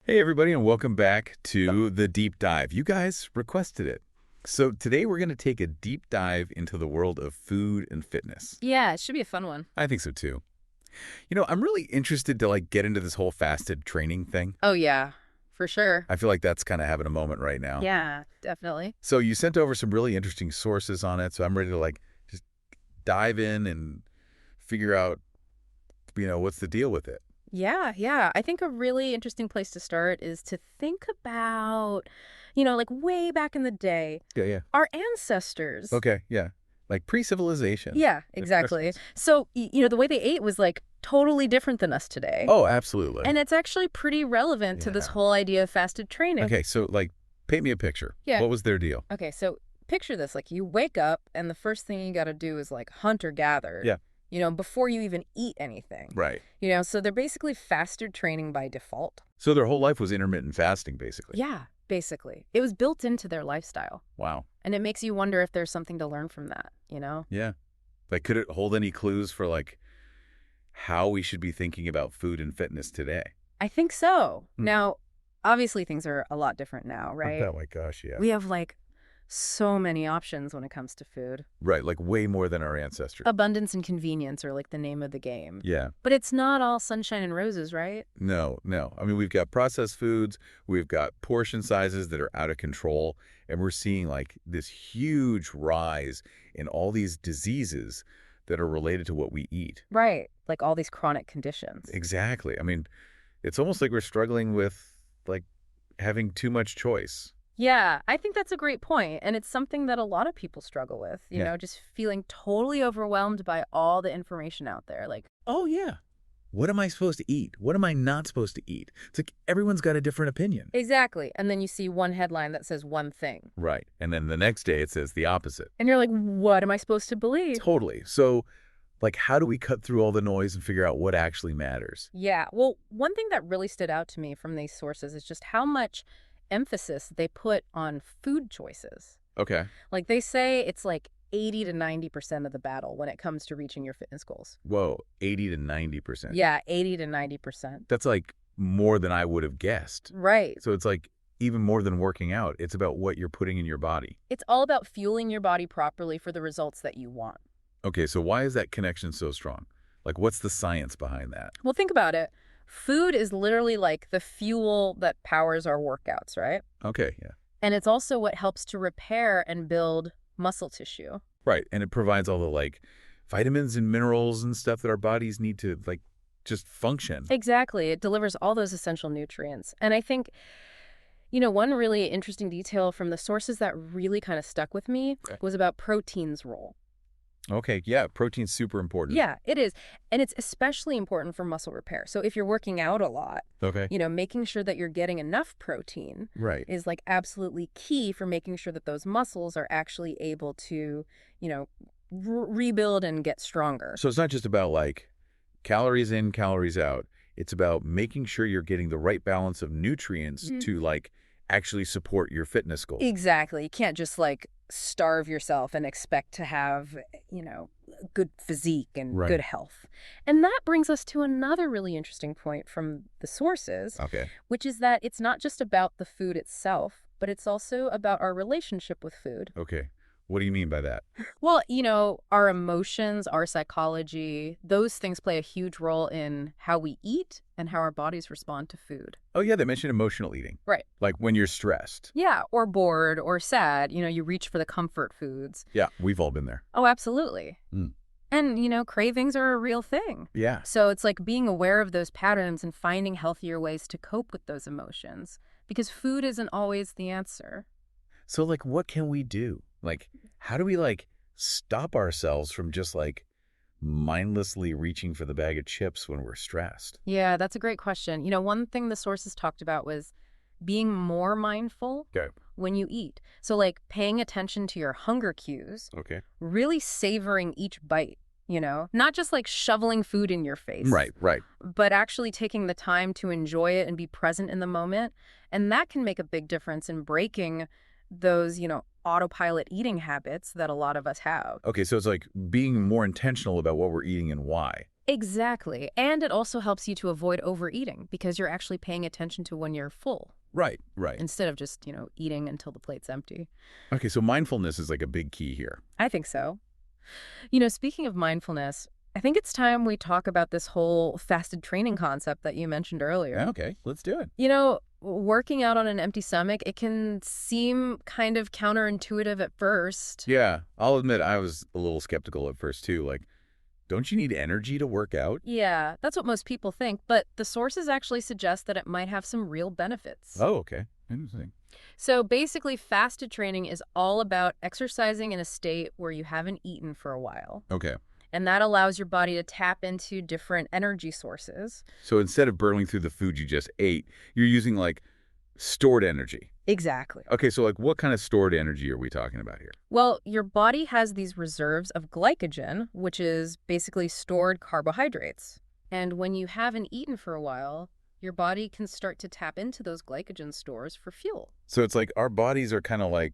Hey, everybody, and welcome back to the deep dive. You guys requested it. So today we're going to take a deep dive into the world of food and fitness. Yeah, it should be a fun one. I think so too. I'm really interested to get into this whole fasted training thing. Oh, yeah, for sure. I feel like that's kind of having a moment right now. Yeah, definitely. So you sent over some really interesting sources on it, so I'm ready to just dive in and figure out, what's the deal with it. Yeah. I think a really interesting place to start is to think about, like way back in the day, Yeah. our ancestors. Okay, yeah. Like pre-civilization. Yeah, exactly. So, the way they ate was like totally different than us today. Oh, absolutely. And it's actually pretty relevant to this Yeah. whole idea of fasted training. Okay, so paint me a picture. Yeah. What was their deal? Okay, so picture this. Like you wake up and the first thing you got to do is like hunt or gather. Yeah. Before you even eat anything. Right. So they're basically fasted training by default. So their whole life was intermittent fasting, basically. Yeah, basically. It was built into their lifestyle. Wow. And it makes you wonder if there's something to learn from that. Yeah. Could it hold any clues for, how we should be thinking about food and fitness today? I think so. Hmm. Now, obviously things are a lot different now, right? Oh, my gosh, yeah. We have, so many options when it comes to food. Right, way more than our ancestors. Abundance and convenience are, the name of the game. Yeah. But it's not all sunshine and roses, right? No. I mean, we've got processed foods, we've got portion sizes that are out of control, and we're seeing, this huge rise in all these diseases that are related to what we eat. Right. Like all these chronic conditions. Exactly. I mean, it's almost like we're struggling with, having too much choice. Yeah, I think that's a great point. And it's something that a lot of people struggle with, Yeah. just feeling totally overwhelmed by all the information out there. Oh, yeah. What am I supposed to eat? What am I not supposed to eat? It's like everyone's got a different opinion. Exactly. And then you see one headline that says one thing. Right. And then the next day it says the opposite. And you're like, what am I supposed to believe? Totally. So, how do we cut through all the noise and figure out what actually matters? Yeah. Well, one thing that really stood out to me from these sources is just how much emphasis they put on food choices. Okay. They say it's 80 to 90% of the battle when it comes to reaching your fitness goals. Whoa, 80 to 90%. Yeah, 80 to 90%. That's more than I would have guessed. Right. So it's even more than working out. It's about what you're putting in your body. It's all about fueling your body properly for the results that you want. Okay, so why is that connection so strong? What's the science behind that? Well, think about it. Food is literally like the fuel that powers our workouts, right? Okay, yeah. And it's also what helps to repair and build muscle tissue. Right, and it provides all the vitamins and minerals and stuff that our bodies need to just function. Exactly. It delivers all those essential nutrients. And I think, one really interesting detail from the sources that really kind of stuck with me was about protein's role. Okay, yeah, protein's super important. Yeah, it is. And it's especially important for muscle repair. So if you're working out a lot, Okay. making sure that you're getting enough protein Right. is absolutely key for making sure that those muscles are actually able to, rebuild and get stronger. So it's not just about calories in, calories out. It's about making sure you're getting the right balance of nutrients to actually support your fitness goals. Exactly. You can't just starve yourself and expect to have, good physique and Right. good health. And that brings us to another really interesting point from the sources, Okay. which is that it's not just about the food itself, but it's also about our relationship with food. Okay. What do you mean by that? Well, our emotions, our psychology, those things play a huge role in how we eat and how our bodies respond to food. Oh, yeah, they mentioned emotional eating. Right. When you're stressed. Yeah, or bored or sad, you reach for the comfort foods. Yeah, we've all been there. Oh, absolutely. Mm. And, cravings are a real thing. Yeah. So it's being aware of those patterns and finding healthier ways to cope with those emotions, because food isn't always the answer. So, what can we do? How do we, stop ourselves from just, mindlessly reaching for the bag of chips when we're stressed? Yeah, that's a great question. One thing the sources talked about was being more mindful Okay. when you eat. So, paying attention to your hunger cues, Okay. really savoring each bite, not just shoveling food in your face. Right. But actually taking the time to enjoy it and be present in the moment. And that can make a big difference in breaking those, autopilot eating habits that a lot of us have. Okay, so it's being more intentional about what we're eating and why. Exactly. And it also helps you to avoid overeating because you're actually paying attention to when you're full Right, right. instead of just, eating until the plate's empty. Okay, so mindfulness is like a big key here. I think so. Speaking of mindfulness, I think it's time we talk about this whole fasted training concept that you mentioned earlier. Okay, let's do it. Working out on an empty stomach, it can seem kind of counterintuitive at first. Yeah, I'll admit I was a little skeptical at first too. Like, don't you need energy to work out? Yeah, that's what most people think, but the sources actually suggest that it might have some real benefits. Oh, okay. Interesting. So basically, fasted training is all about exercising in a state where you haven't eaten for a while. Okay. And that allows your body to tap into different energy sources. So instead of burning through the food you just ate, you're using like stored energy. Exactly. Okay, so like what kind of stored energy are we talking about here? Well, your body has these reserves of glycogen, which is basically stored carbohydrates. And when you haven't eaten for a while, your body can start to tap into those glycogen stores for fuel. So it's like our bodies are kind of like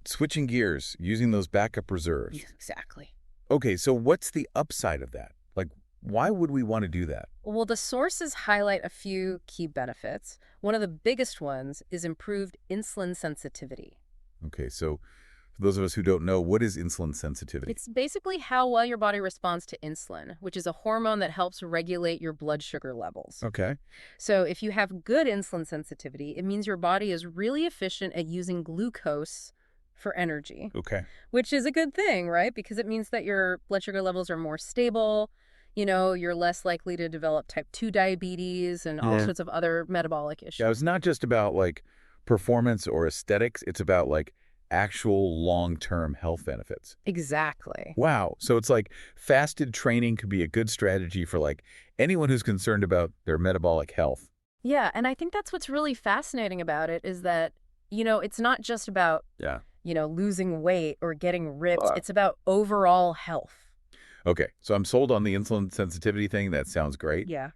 switching gears, using those backup reserves. Yes, exactly. Okay, so what's the upside of that? Like, why would we want to do that? Well, the sources highlight a few key benefits. One of the biggest ones is improved insulin sensitivity. Okay, so for those of us who don't know, what is insulin sensitivity? It's basically how well your body responds to insulin, which is a hormone that helps regulate your blood sugar levels. Okay. So if you have good insulin sensitivity, it means your body is really efficient at using glucose for energy, Okay. which is a good thing, right? Because it means that your blood sugar levels are more stable. You're less likely to develop type 2 diabetes and all sorts of other metabolic issues. Yeah, it's not just about like performance or aesthetics. It's about like actual long-term health benefits. Exactly. Wow. So it's like fasted training could be a good strategy for like anyone who's concerned about their metabolic health. Yeah, and I think that's what's really fascinating about it is that, it's not just about, Yeah. losing weight or getting ripped. It's about overall health. Okay, so I'm sold on the insulin sensitivity thing. That sounds great. Yeah.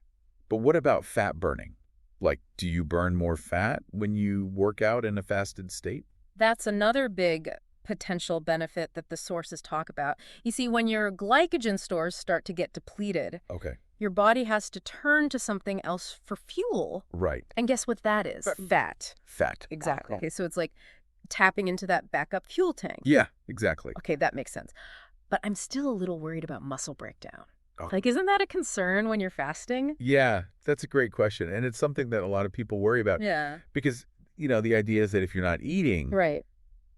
But what about fat burning? Like, do you burn more fat when you work out in a fasted state? That's another big potential benefit that the sources talk about. You see, when your glycogen stores start to get depleted, Okay. your body has to turn to something else for fuel. Right. And guess what that is? Fat. Fat. Exactly. Okay, so it's like tapping into that backup fuel tank. Yeah, exactly. Okay, that makes sense. But I'm still a little worried about muscle breakdown. Oh. Like, isn't that a concern when you're fasting? Yeah, that's a great question. And it's something that a lot of people worry about. Yeah. Because, the idea is that if you're not eating, Right.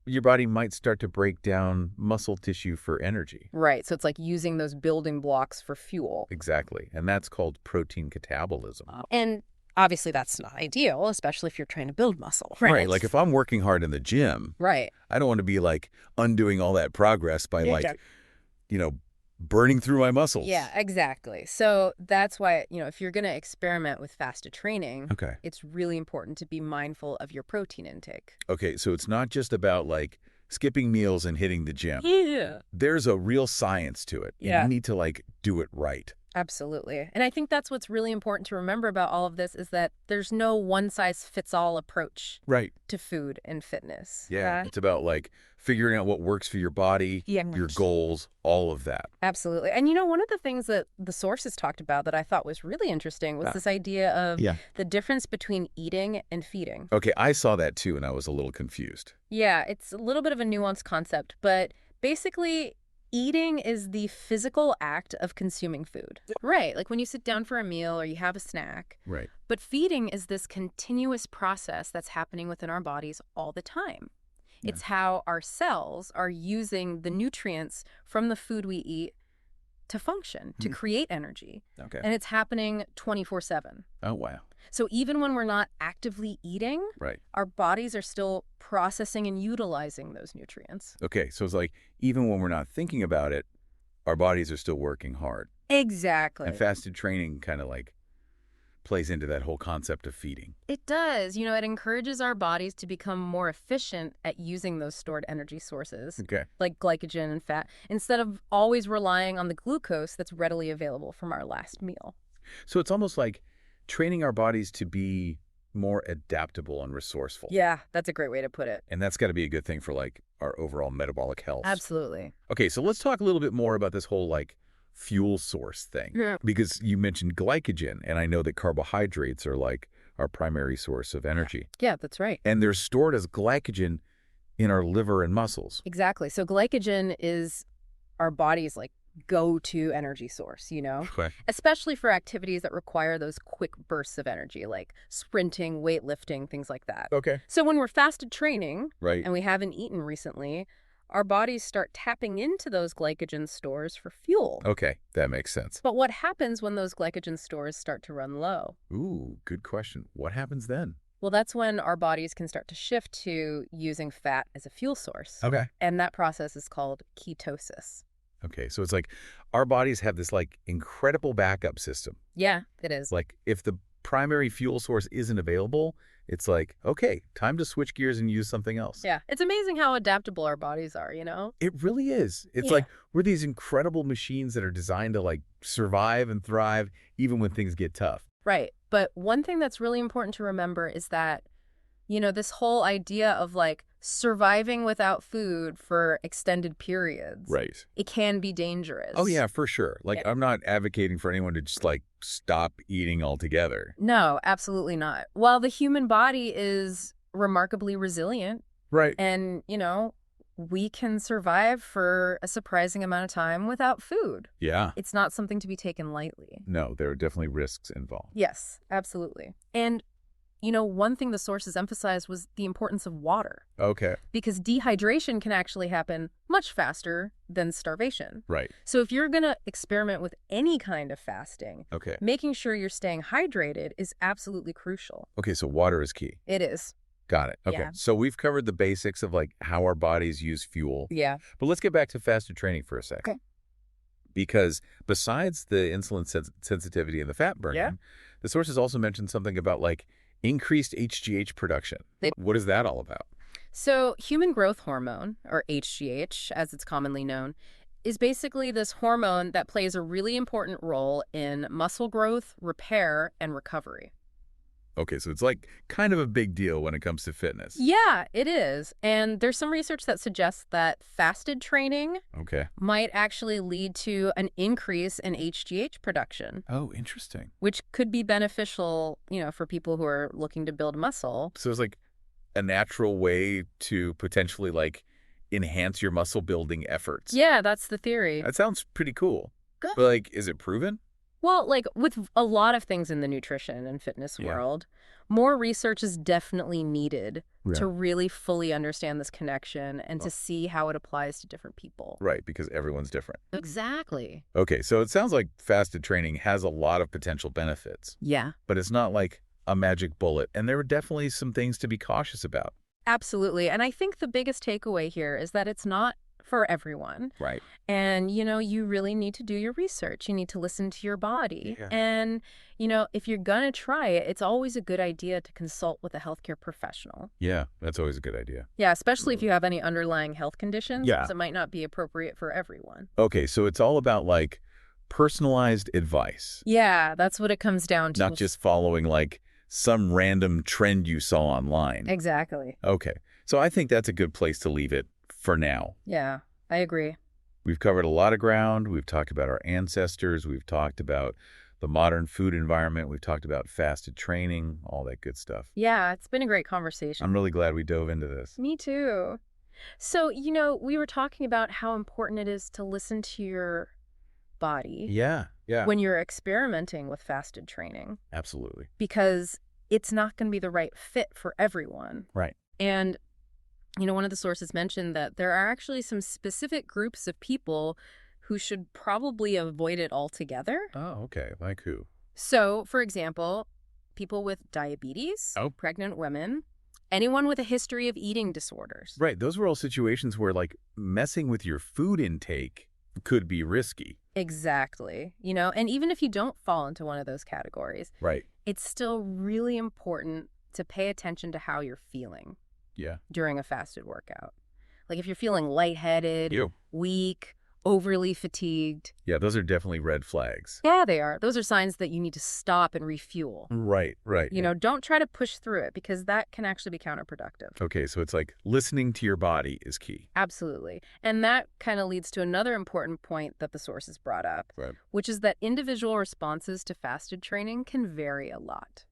your body might start to break down muscle tissue for energy. Right. So it's like using those building blocks for fuel. Exactly. And that's called protein catabolism. And obviously that's not ideal, especially if you're trying to build muscle. Right. Like if I'm working hard in the gym, Right. I don't want to be like undoing all that progress by burning through my muscles. Yeah, exactly. So that's why, if you're going to experiment with fasted training, Okay. it's really important to be mindful of your protein intake. Okay. So it's not just about like skipping meals and hitting the gym. Yeah. There's a real science to it. Yeah. You need to like do it right. Absolutely. And I think that's what's really important to remember about all of this is that there's no one-size-fits-all approach Right. to food and fitness. Yeah. It's about like figuring out what works for your body, your goals, all of that. Absolutely. And one of the things that the sources talked about that I thought was really interesting was this idea of the difference between eating and feeding. Okay, I saw that too, and I was a little confused. Yeah, it's a little bit of a nuanced concept, but basically eating is the physical act of consuming food. Right, like when you sit down for a meal or you have a snack. Right. But feeding is this continuous process that's happening within our bodies all the time. Yeah. It's how our cells are using the nutrients from the food we eat to function, to create energy. Okay. And it's happening 24/7. Oh, wow. So even when we're not actively eating, Right. our bodies are still processing and utilizing those nutrients. Okay, so it's like even when we're not thinking about it, our bodies are still working hard. Exactly. And fasted training kind of like plays into that whole concept of feeding. It does. It encourages our bodies to become more efficient at using those stored energy sources, Okay. like glycogen and fat, instead of always relying on the glucose that's readily available from our last meal. So it's almost like training our bodies to be more adaptable and resourceful. Yeah, that's a great way to put it. And that's got to be a good thing for like our overall metabolic health. Absolutely. Okay, so let's talk a little bit more about this whole like fuel source thing. Yeah. Because you mentioned glycogen, and I know that carbohydrates are like our primary source of energy. Yeah, that's right. And they're stored as glycogen in our liver and muscles. Exactly. So glycogen is our body's like go-to energy source, Okay. especially for activities that require those quick bursts of energy, like sprinting, weightlifting, things like that. Okay. So when we're fasted training Right. and we haven't eaten recently, our bodies start tapping into those glycogen stores for fuel. Okay, that makes sense. But what happens when those glycogen stores start to run low? Ooh, good question. What happens then? Well, that's when our bodies can start to shift to using fat as a fuel source. Okay. And that process is called ketosis. Okay, so it's like our bodies have this like incredible backup system. Yeah, it is. Like if the primary fuel source isn't available, it's like, okay, time to switch gears and use something else. Yeah, it's amazing how adaptable our bodies are, It really is. It's Yeah. like we're these incredible machines that are designed to like survive and thrive even when things get tough. Right. But one thing that's really important to remember is that, this whole idea of like surviving without food for extended periods, Right. it can be dangerous. Oh, yeah, for sure. Like Yeah. I'm not advocating for anyone to just like stop eating altogether. No, absolutely not. While the human body is remarkably resilient Right. and, we can survive for a surprising amount of time without food. Yeah. It's not something to be taken lightly. No, there are definitely risks involved. Yes, absolutely. And, one thing the sources emphasized was the importance of water, Okay. because dehydration can actually happen much faster than starvation. Right. So if you're going to experiment with any kind of fasting, Okay. making sure you're staying hydrated is absolutely crucial. Okay, so water is key. It is. Got it. Okay. Yeah. So we've covered the basics of like how our bodies use fuel. Yeah. But let's get back to fasted training for a sec. Okay. Because besides the insulin sensitivity and the fat burning, Yeah. the sources also mentioned something about like increased HGH production. What is that all about? So human growth hormone, or HGH, as it's commonly known, is basically this hormone that plays a really important role in muscle growth, repair, and recovery. Okay, so it's like kind of a big deal when it comes to fitness. Yeah, it is. And there's some research that suggests that fasted training Okay. might actually lead to an increase in HGH production, Oh, interesting. which could be beneficial, for people who are looking to build muscle. So it's like a natural way to potentially like enhance your muscle building efforts. Yeah, that's the theory. That sounds pretty cool. Good. But like, is it proven? Well, like with a lot of things in the nutrition and fitness Yeah. world, more research is definitely needed Yeah. to really fully understand this connection and to see how it applies to different people. Right, because everyone's different. Exactly. Okay, so it sounds like fasted training has a lot of potential benefits, Yeah, but it's not like a magic bullet. And there are definitely some things to be cautious about. absolutely. And I think the biggest takeaway here is that it's not for everyone. Right. And, you really need to do your research. You need to listen to your body. Yeah. And, if you're going to try it, it's always a good idea to consult with a healthcare professional. Yeah, that's always a good idea. Yeah, especially if you have any underlying health conditions. Yeah. 'Cause it might not be appropriate for everyone. Okay, so it's all about like personalized advice, Yeah, that's what it comes down to. not just following like some random trend you saw online. Exactly. Okay, so I think that's a good place to leave it for now. Yeah, I agree. We've covered a lot of ground. We've talked about our ancestors. We've talked about the modern food environment. We've talked about fasted training, all that good stuff. Yeah, it's been a great conversation. I'm really glad we dove into this. Me too. So, we were talking about how important it is to listen to your body Yeah, when you're experimenting with fasted training, absolutely. because it's not going to be the right fit for everyone. Right. And, one of the sources mentioned that there are actually some specific groups of people who should probably avoid it altogether. Oh, okay. Like who? So, for example, people with diabetes, Oh. pregnant women, anyone with a history of eating disorders. Right. Those were all situations where like messing with your food intake could be risky. Exactly. And even if you don't fall into one of those categories, Right. it's still really important to pay attention to how you're feeling Yeah. during a fasted workout. Like if you're feeling lightheaded, You. weak, overly fatigued. Yeah, those are definitely red flags. Yeah, they are. Those are signs that you need to stop and refuel. Right, right. You know, don't try to push through it because that can actually be counterproductive. Okay, so it's like listening to your body is key. Absolutely. And that kind of leads to another important point that the sources brought up, Right. which is that individual responses to fasted training can vary a lot.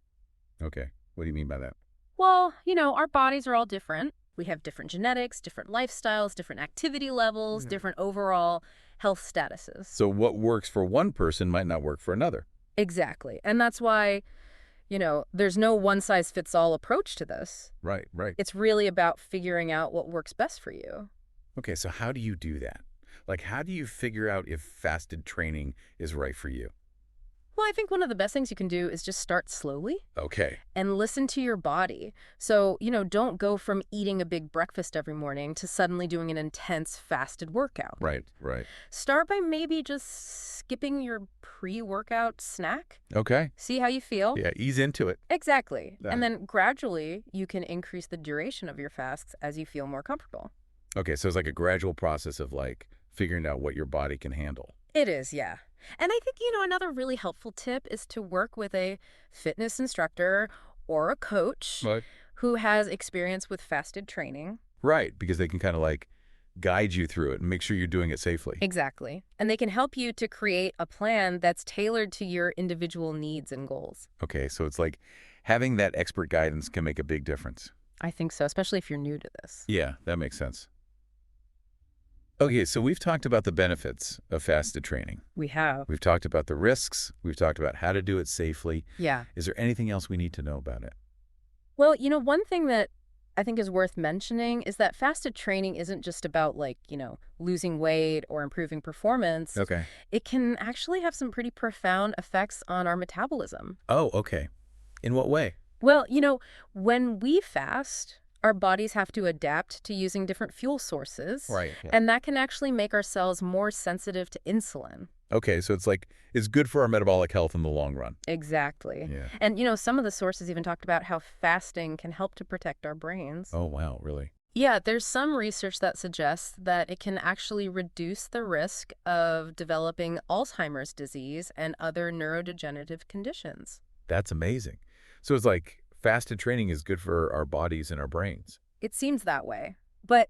Okay, what do you mean by that? Well, our bodies are all different. We have different genetics, different lifestyles, different activity levels, different overall health statuses. So what works for one person might not work for another. Exactly. And that's why, there's no one-size-fits-all approach to this. Right, right. It's really about figuring out what works best for you. Okay, so how do you do that? Like, how do you figure out if fasted training is right for you? Well, I think one of the best things you can do is just start slowly Okay. and listen to your body. So, don't go from eating a big breakfast every morning to suddenly doing an intense fasted workout. Right, right. Start by maybe just skipping your pre-workout snack. Okay. See how you feel. Yeah, ease into it. Exactly. Yeah. And then gradually you can increase the duration of your fasts as you feel more comfortable. Okay, so it's like a gradual process of like figuring out what your body can handle. It is, yeah. And I think, another really helpful tip is to work with a fitness instructor or a coach Right. who has experience with fasted training. Right, because they can kind of like guide you through it and make sure you're doing it safely. Exactly. And they can help you to create a plan that's tailored to your individual needs and goals. Okay, so it's like having that expert guidance can make a big difference. I think so, especially if you're new to this. Yeah, that makes sense. Okay, so we've talked about the benefits of fasted training. We have. We've talked about the risks. We've talked about how to do it safely. Yeah. Is there anything else we need to know about it? Well, one thing that I think is worth mentioning is that fasted training isn't just about losing weight or improving performance. Okay. It can actually have some pretty profound effects on our metabolism. Oh, okay. In what way? Well, when we fast, our bodies have to adapt to using different fuel sources. Right. Yeah. And that can actually make our cells more sensitive to insulin. Okay, so it's like it's good for our metabolic health in the long run. Exactly. Yeah. And, some of the sources even talked about how fasting can help to protect our brains. Oh, wow, really? Yeah, there's some research that suggests that it can actually reduce the risk of developing Alzheimer's disease and other neurodegenerative conditions. That's amazing. So it's like fasted training is good for our bodies and our brains. It seems that way. But,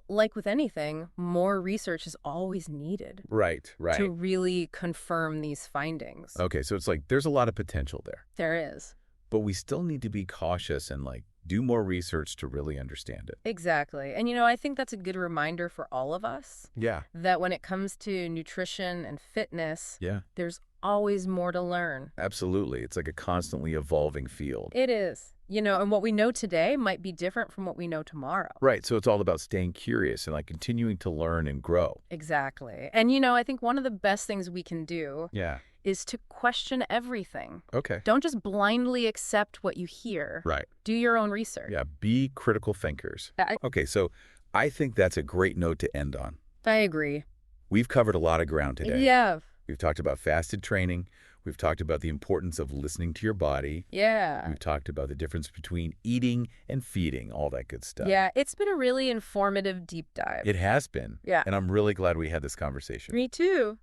like with anything, more research is always needed Right, right. to really confirm these findings. Okay, so it's like there's a lot of potential there. There is. But we still need to be cautious and like do more research to really understand it. Exactly. And, I think that's a good reminder for all of us Yeah. that when it comes to nutrition and fitness, Yeah, there's always more to learn. absolutely. It's like a constantly evolving field. It is. And what we know today might be different from what we know tomorrow. Right, so it's all about staying curious and like continuing to learn and grow. Exactly. And, I think one of the best things we can do Yeah. is to question everything. Okay. Don't just blindly accept what you hear. Right. Do your own research. Yeah, be critical thinkers. Okay, so I think that's a great note to end on. I agree. We've covered a lot of ground today. Yeah. We've talked about fasted training. We've talked about the importance of listening to your body. Yeah. We've talked about the difference between eating and feeding, all that good stuff. Yeah, it's been a really informative deep dive. It has been. Yeah. And I'm really glad we had this conversation. Me too.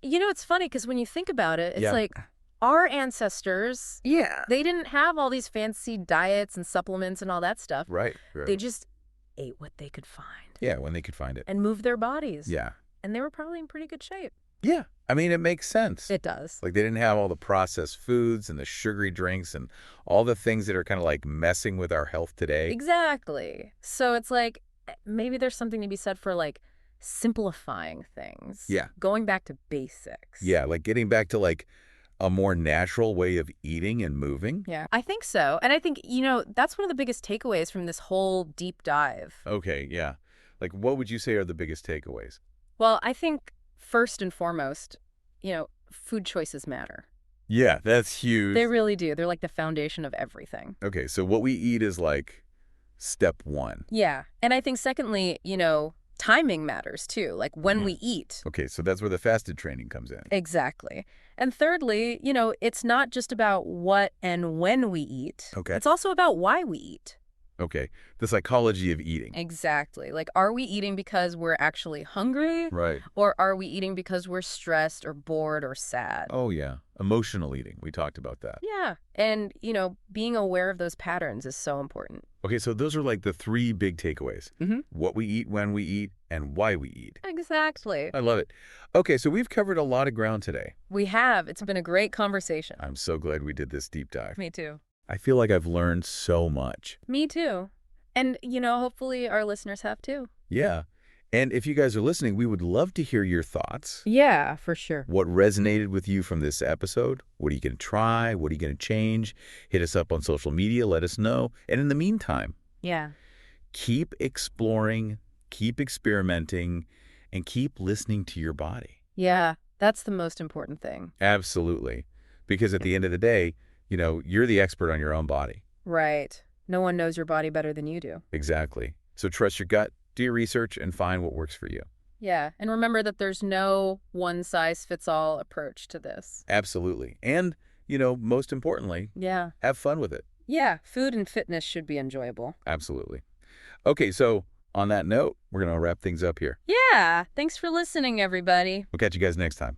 It's funny because when you think about it, it's Yeah. like our ancestors, Yeah. they didn't have all these fancy diets and supplements and all that stuff. Right. Right. They just ate what they could find Yeah, when they could find it. and moved their bodies. Yeah. And they were probably in pretty good shape. Yeah. I mean, it makes sense. It does. Like they didn't have all the processed foods and the sugary drinks and all the things that are kind of like messing with our health today. Exactly. So it's like maybe there's something to be said for simplifying things. Yeah. Going back to basics. Yeah, like getting back to like a more natural way of eating and moving. Yeah, I think so. And I think, that's one of the biggest takeaways from this whole deep dive. Okay, yeah. Like what would you say are the biggest takeaways? Well, I think first and foremost, food choices matter. Yeah, that's huge. They really do. They're like the foundation of everything. Okay, so what we eat is like step one. Yeah. And I think secondly, timing matters too, like when we eat. Okay, so that's where the fasted training comes in. Exactly. And thirdly, it's not just about what and when we eat. Okay. It's also about why we eat. Okay, the psychology of eating. Exactly. Like, are we eating because we're actually hungry? Right. Or are we eating because we're stressed or bored or sad? Oh, yeah. Emotional eating. We talked about that. Yeah. And, being aware of those patterns is so important. Okay, so those are like the three big takeaways. What we eat, when we eat, and why we eat. Exactly. I love it. Okay, so we've covered a lot of ground today. We have. It's been a great conversation. I'm so glad we did this deep dive. Me too. I feel like I've learned so much. Me too. And, hopefully our listeners have too. Yeah. And if you guys are listening, we would love to hear your thoughts. Yeah, for sure. What resonated with you from this episode? What are you going to try? What are you going to change? Hit us up on social media. Let us know. And in the meantime, Yeah. keep exploring, keep experimenting, and keep listening to your body. Yeah, that's the most important thing. Absolutely. Because at the end of the day, you're the expert on your own body. Right. No one knows your body better than you do. Exactly. So trust your gut, do your research, and find what works for you. Yeah, and remember that there's no one-size-fits-all approach to this. Absolutely. And, most importantly, Yeah. have fun with it. Yeah, food and fitness should be enjoyable. Absolutely. Okay, so on that note, we're going to wrap things up here. Yeah, thanks for listening, everybody. We'll catch you guys next time.